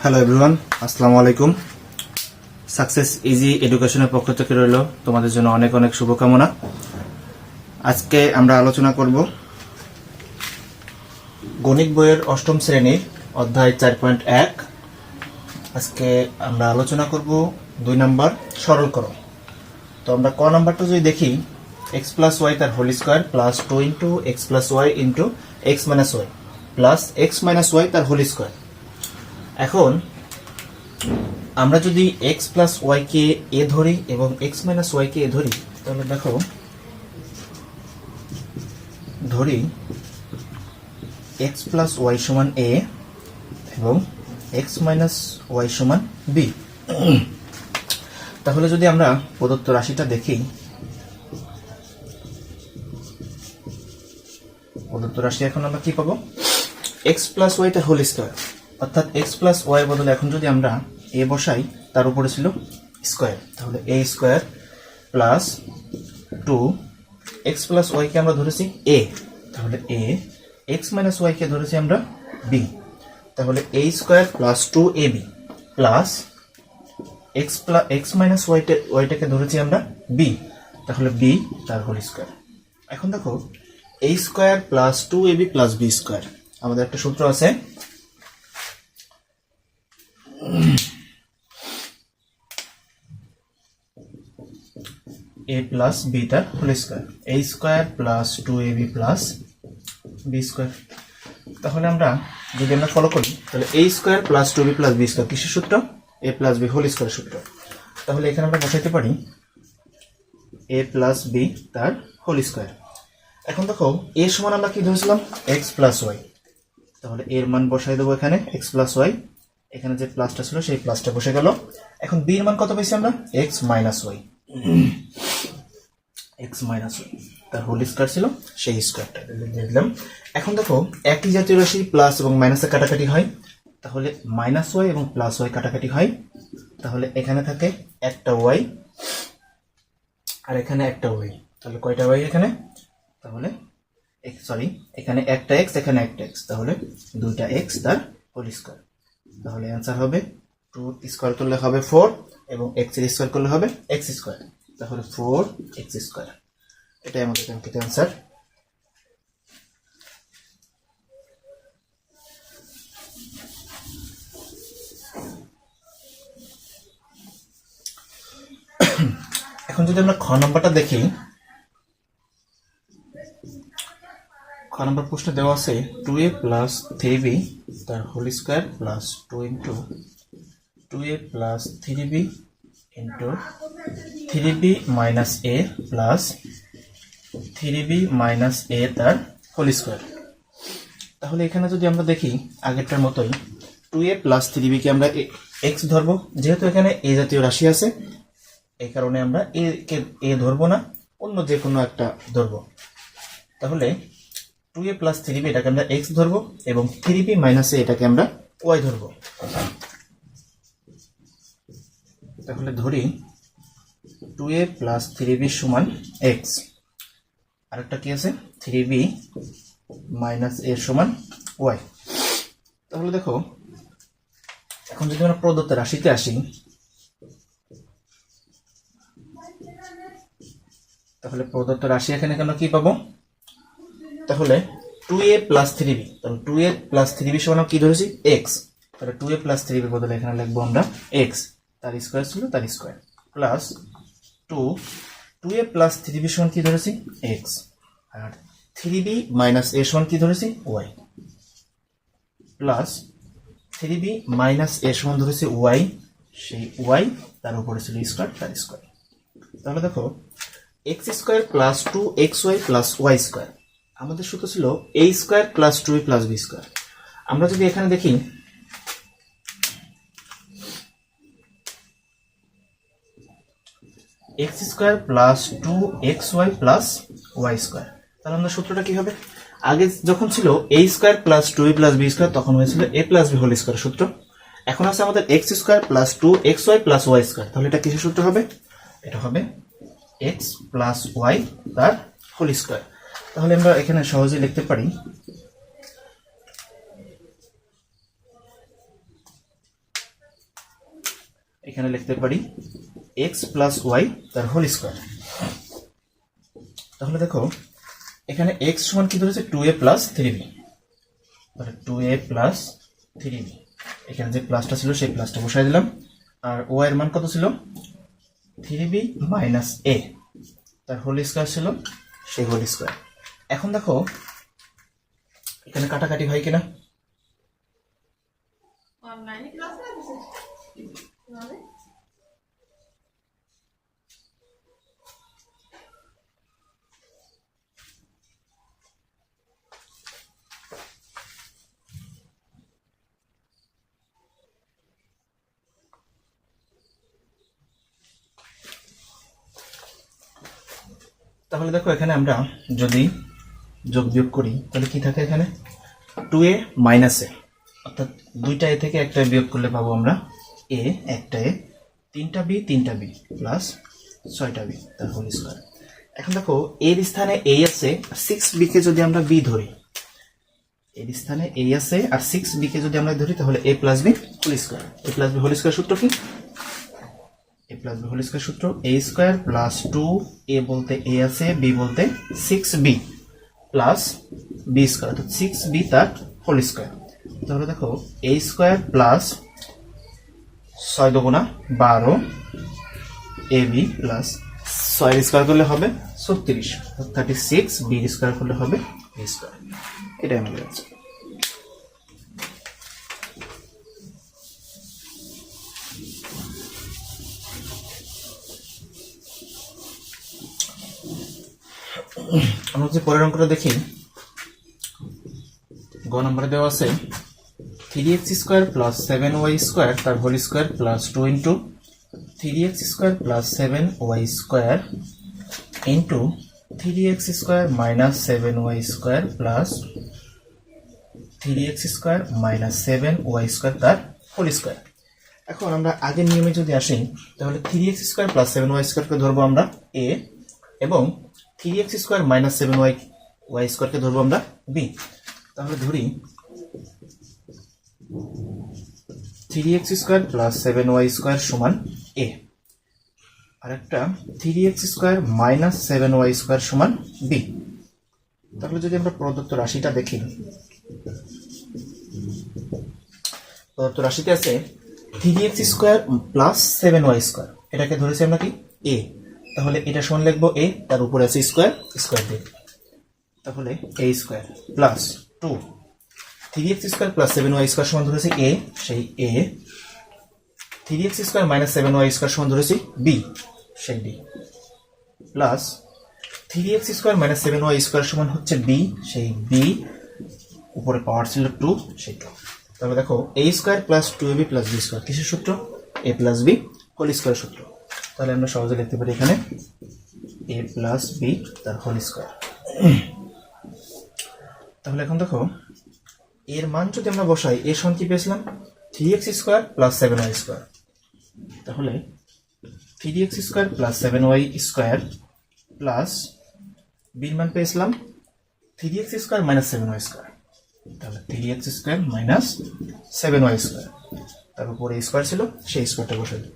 Hello everyone, আসসালামু আলাইকুম। Success easy এডুকেশনের পক্ষ থেকে রইল তোমাদের জন্য অনেক অনেক শুভকামনা। আজকে আমরা আলোচনা করব গণিত বইয়ের অষ্টম শ্রেণীর অধ্যায় 4.1। আজকে আমরা আলোচনা করব 2 নম্বর সরলকরণ। তো আমরা ক নাম্বারটা যদি দেখি, x প্লাস ওয়াই তার whole square plus 2 into x plus y into x minus y plus x minus y তার হোল স্কোয়ার। এখন আমরা যদি x প্লাস ওয়াই কে এ ধরি এবং x মাইনাস ওয়াই কে এ ধরি, তাহলে দেখো ধরি x প্লাস ওয়াই সমান a এবং x মাইনাস ওয়াই সমান b। তাহলে যদি আমরা প্রদত্ত রাশিটা দেখি, প্রদত্ত রাশি এখন আমরা কি পাবো, x প্লাস ওয়াই তার হোল স্কোয়ার, অর্থাৎ x প্লাস ওয়াই বদলে এখন যদি আমরা a বসাই, তার উপরে ছিল স্কোয়ার, তাহলে a square plus 2 x plus Y কে আমরা ধরেছি a, তাহলে a, x মাইনাস ওয়াই কে ধরেছি আমরা b, তাহলে a square plus 2ab plus x minus ওয়াইটাকে ধরেছি আমরা b, তাহলে b তার হোল স্কোয়ার। এখন দেখো a square plus 2ab plus b square, আমাদের একটা সূত্র আছে a প্লাস b তার whole square, a square plus 2ab plus b square. তাহলে আমরা যদি আমরা ফলো করি, তাহলে a square plus 2ab plus b square কিসের সূত্র, a plus b whole square সূত্র। তাহলে এখানে আমরা বসাইতে পারি a প্লাস b তার হোল স্কোয়ার। এখন দেখো a সমান আমরা কি ধরেছিলাম, x প্লাস ওয়াই, তাহলে এর মান বসাই দেবো এখানে x প্লাস ওয়াই, এখানে যে প্লাসটা ছিল সেই প্লাসটা বসে গেল। এখন b এর মান কত পেয়েছি আমরা, x minus y, x minus y তার হোল স্কোয়ার ছিল, সেই স্কোয়ারটা দিয়ে দিলাম। এখন দেখো একই জাতীয় রাশি প্লাস এবং মাইনাসে কাটাকাটি হয়, তাহলে মাইনাস ওয়াই এবং প্লাস ওয়াই কাটাকাটি হয়, তাহলে এখানে থাকে একটা ওয়াই আর এখানে একটা ওয়াই, তাহলে কয়টা ওয়াই এখানে, তাহলে সরি এখানে একটা এক্স এখানে একটা এক্স, তাহলে দুইটা এক্স তার হোল স্কোয়ার। তাহলে অ্যান্সার হবে 2 স্কোয়ার করলে হবে 4 এবং এক্স এর স্কোয়ার করলে হবে এক্স স্কোয়ার, তাহলে 4x স্কোয়ার। এটাই আমাদের কাঙ্ক্ষিত অ্যান্সার। এখন যদি আমরা খ নম্বরটা দেখি, খ নম্বর প্রশ্নে দেওয়া আছে 2a প্লাস 3b তার whole square plus 2 into 2a plus 3b into 3b minus a plus 3b minus a তার হোল স্কোয়ার। তাহলে এখানে যদি আমরা দেখি আগেরটার মতোই 2a প্লাস 3b কে আমরা x ধরবো, যেহেতু এখানে a জাতীয় রাশি আছে এই কারণে আমরা a কে a ধরবো না, অন্য যে কোনো একটা ধরবো। তাহলে 2a প্লাস 3b এটাকে আমরা x ধরবো এবং 3b মাইনাস a এটাকে আমরা y ধরবো। তাহলে ধরি 2a প্লাস 3b সমান x, আরেকটা কি আছে 3b মাইনাস a সমান y। তাহলে দেখো এখন যদি আমরা প্রদত্ত রাশিতে আসি, তাহলে প্রদত্ত রাশি এখানে কেন কি পাবো, তাহলে 2a প্লাস 3b, তাহলে 2a প্লাস 3b সমান কি ধরেছি x, তাহলে 2a প্লাস 3b বদলে এখানে লিখবো আমরা x, তার স্কোয়ার ছিল তার square plus 2a plus 3b সমান কি ধরেছি x R 3b minus a সমান কি ধরেছি y plus 3b minus a সমান ধরেছি y, সেই y তার উপরে ছিল স্কোয়ার তার স্কোয়ার। তাহলে দেখো x square plus 2xy plus y square, আমাদের সূত্র ছিল a square plus 2a plus b square. আমরা যদি এখানে দেখি x square plus 2xy plus y square, তাহলে আমাদের সূত্রটা কি হবে, আগে যখন ছিল a square plus 2a plus b square তখন হয়েছিল a plus b whole square সূত্র। এখন আছে আমাদের x square plus 2xy plus y square, তাহলে এটা কিসের সূত্র হবে, এটা হবে x প্লাস y তার হোল স্কোয়ার। তাহলে আমরা এখানে সহজেই লিখতে পারি এখানে লিখতে পারি এক্স প্লাস ওয়াই তার হোল স্কোয়ার। তাহলে দেখো এখানে এক্স সমান কি ধরেছে 2a প্লাস 3b, তাহলে 2a প্লাস 3b, এখানে যে প্লাসটা ছিল সেই প্লাসটা বসাই দিলাম। আর ওয়াই এর মান কত ছিল 3b মাইনাস a, তার হোল স্কোয়ার ছিল, সেই হোল স্কোয়ার। এখন দেখো এখানে কাটাকাটি হয় কিনা, তাহলে দেখো এখানে আমরা যদি যোগ বিয়োগ করি তাহলে কি থাকে এখানে 2a মাইনাস এ, অর্থাৎ দুইটা এ থেকে একটা বিয়োগ করলে পাবো আমরা এ, একটা এ, 3টা বি প্লাস 6টা বি তার হোল স্কোয়ার। এখন দেখো এর স্থানে a আছে, 6b কে যদি আমরা b ধরি, এর স্থানে a আছে আর 6b কে যদি আমরা ধরি তাহলে a plus b whole square. a plus b whole square সূত্র কি, a plus b whole square সূত্র a স্কোয়ার প্লাস 2a বলতে a আছে, b বলতে 6b প্লাস b স্কোয়ার, অর্থাৎ 6b তার হোল স্কোয়ার। তাহলে দেখো a স্কোয়ার প্লাস 6 দুগুণা 12 ab প্লাস 6 স্কোয়ার করলে হবে 36, 36 b স্কোয়ার করলে হবে a স্কোয়ার। এটাই আমাদের আছে। আমরা যে পরের অঙ্কটা দেখি, গ নম্বরে দেওয়া আছে 3x square plus 7y square তার whole square plus 2 into 3x square plus 7y square into 3x square minus 7y square plus 3x square minus 7y square তার হোল স্কোয়ার। এখন আমরা আগের নিয়মে যদি আসি তাহলে 3x স্কোয়ার প্লাস 7y স্কোয়ারকে ধরবো আমরা a এবং 3x স্কোয়ার মাইনাস 7y স্কোয়ারকে ধরবো আমরা b। তাহলে ধরি 3x square plus 7y square সমান a, আর একটা 3x square minus 7y square সমান b। তাহলে যদি আমরা প্রদত্ত রাশিটা দেখি, প্রদত্ত রাশিতে আছে 3x square plus 7y square, এটাকে ধরেছি আমরা কি a, তাহলে এটা সমান লিখবো a, তার উপরে আছে স্কোয়ার, স্কোয়ার দিয়ে, তাহলে a square plus 2 3x square plus 7y square সমান ধরেছি a, সেই a, 3x square minus 7y square সমান ধরেছি b, সেই b, plus 3x square minus 7y square সমান হচ্ছে b, সেই b, উপরে পাওয়ার ছিল 2, সেই 2। তাহলে দেখো a square plus 2ab plus b square কিসের সূত্র, a plus b whole square সূত্র। তাহলে আমরা সহজে লিখতে পারি এখানে a প্লাস b তার হোল স্কোয়ার। তাহলে এখন দেখো এর মান যদি আমরা বসাই, এর সমান কি পেয়েছিলাম 3x square plus 7y square, তাহলে 3x square plus 7y square plus বির মান পেয়েছিলাম 3x square minus 7y square, তাহলে 3x square minus 7y square, তার উপরে স্কোয়ার ছিল, সেই স্কোয়ারটা বসে দিই।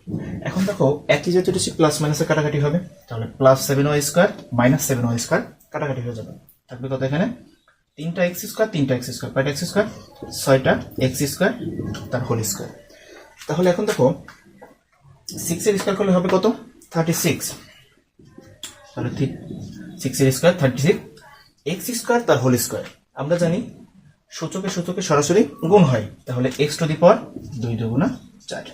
এখন দেখো একই যেহেতু প্লাস মাইনাসের কাটাকাটি হবে, তাহলে plus 7y square minus 7y square কাটাকাটি হয়ে যাবে, থাকবে কত এখানে 3টা x স্কোয়ার, 3টা x স্কোয়ার, কয়টা x স্কোয়ার 6টা x স্কোয়ার তার হোল স্কোয়ার। তাহলে এখন দেখো 6 এর স্কোয়ার করলে হবে কত 36, তাহলে 6 এর স্কোয়ার 36 x স্কোয়ার তার হোল স্কোয়ার। আমরা জানি সূচকে সূচকে সরাসরি গুণ হয়, তাহলে x টু দি পাওয়ার 2 দুগুণা 4।